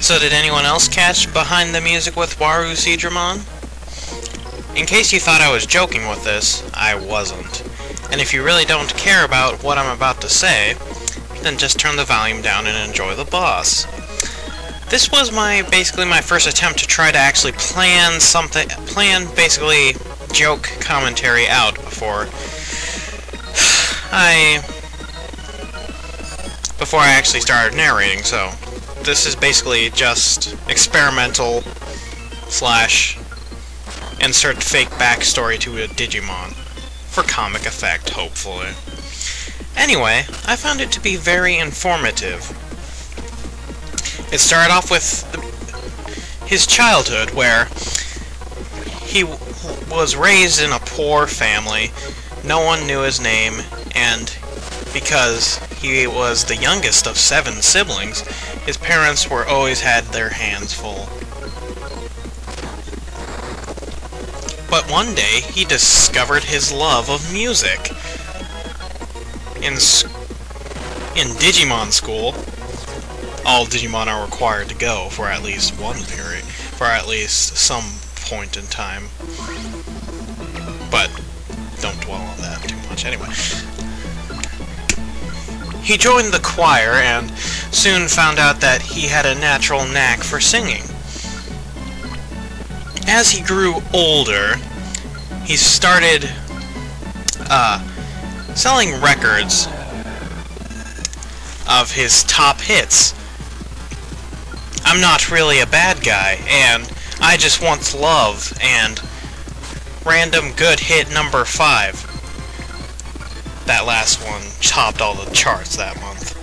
So did anyone else catch Behind the Music with WaruSeadramon? In case you thought I was joking with this, I wasn't. And if you really don't care about what I'm about to say, then just turn the volume down and enjoy the boss. This was basically my first attempt to try to actually plan basically joke commentary out before I actually started narrating, so this is basically just experimental / insert fake backstory to a Digimon for comic effect, hopefully. Anyway, I found it to be very informative. It started off with his childhood, where he was raised in a poor family. No one knew his name, and because he was the youngest of 7 siblings, his parents always had their hands full. But one day, he discovered his love of music. In Digimon school, all Digimon are required to go for at least one period, for at least some point in time. But don't dwell on that too much. Anyway, he joined the choir and soon found out that he had a natural knack for singing. As he grew older, he started selling records of his top hits. I'm not really a bad guy, and I just want love, and random good hit number 5. That last one topped all the charts that month.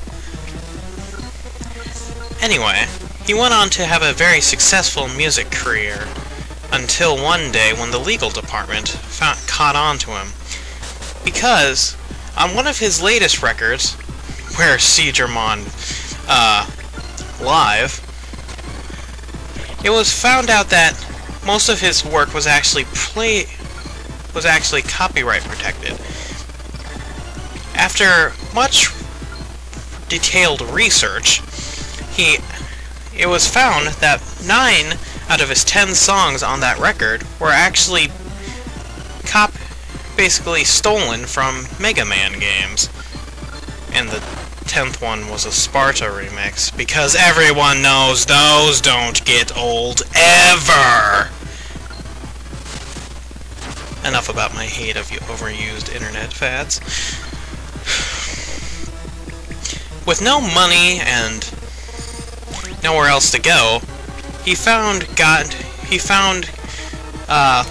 Anyway, he went on to have a very successful music career, until one day when the legal department caught on to him. Because, on one of his latest records, WaruSeadramon Live, it was found out that most of his work was actually copyright protected. After much detailed research, it was found that 9 out of his 10 songs on that record were actually basically stolen from Mega Man games. And the 10th one was a Sparta remix, because everyone knows those don't get old ever! Enough about my hate of overused internet fads. With no money and nowhere else to go, he found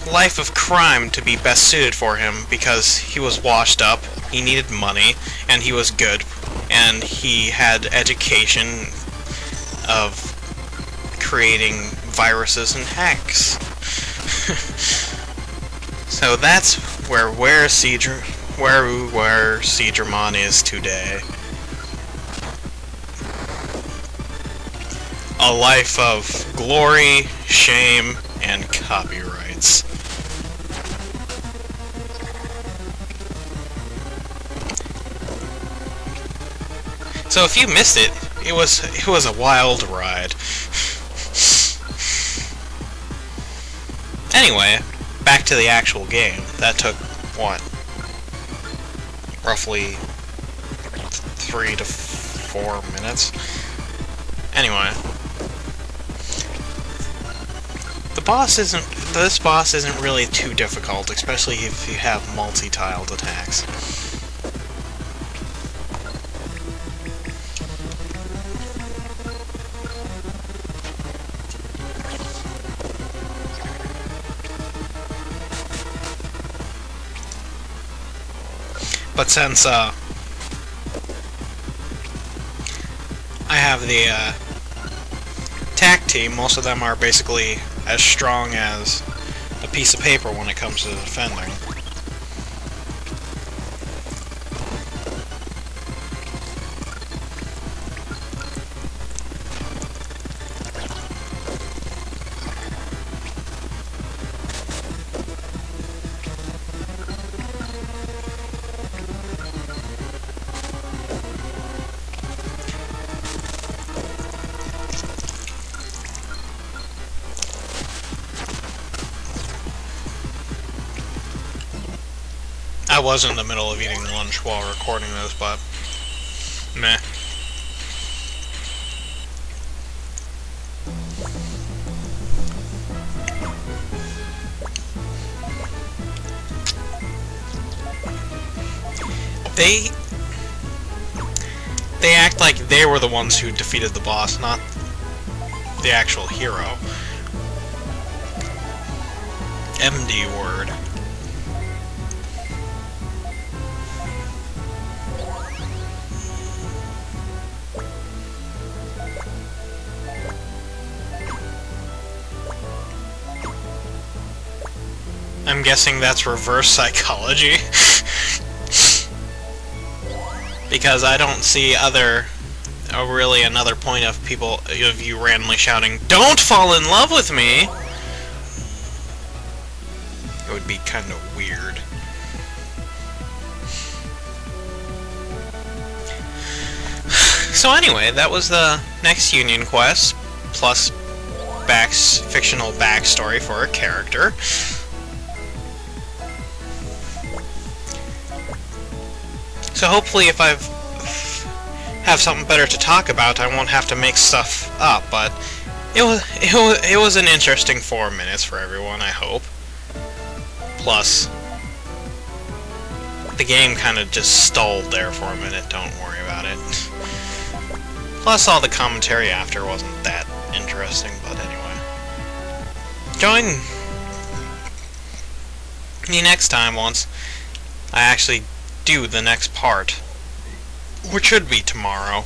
Life of Crime to be best suited for him, because he was washed up, he needed money, and he was good, and he had education of creating viruses and hacks. So that's where WaruSeadramon is today. A life of glory, shame, and copyrights. So if you missed it, it was a wild ride. Anyway, back to the actual game. That took, what? Roughly 3 to 4 minutes. Anyway, this boss isn't really too difficult, especially if you have multi-tiled attacks. But since I have the attack team, most of them are basically as strong as a piece of paper when it comes to defending. was in the middle of eating lunch while recording this, but meh. They act like they were the ones who defeated the boss, not the actual hero. MD word. I'm guessing that's reverse psychology. Because I don't see really another point of you randomly shouting, "Don't fall in love with me!" It would be kind of weird. So anyway, that was the next Union quest, plus fictional backstory for a character. So hopefully if I have something better to talk about, I won't have to make stuff up, but it was an interesting 4 minutes for everyone, I hope. Plus, the game kind of just stalled there for a minute, don't worry about it. Plus, all the commentary after wasn't that interesting, but anyway. Join me next time once I actually do the next part, which should be tomorrow.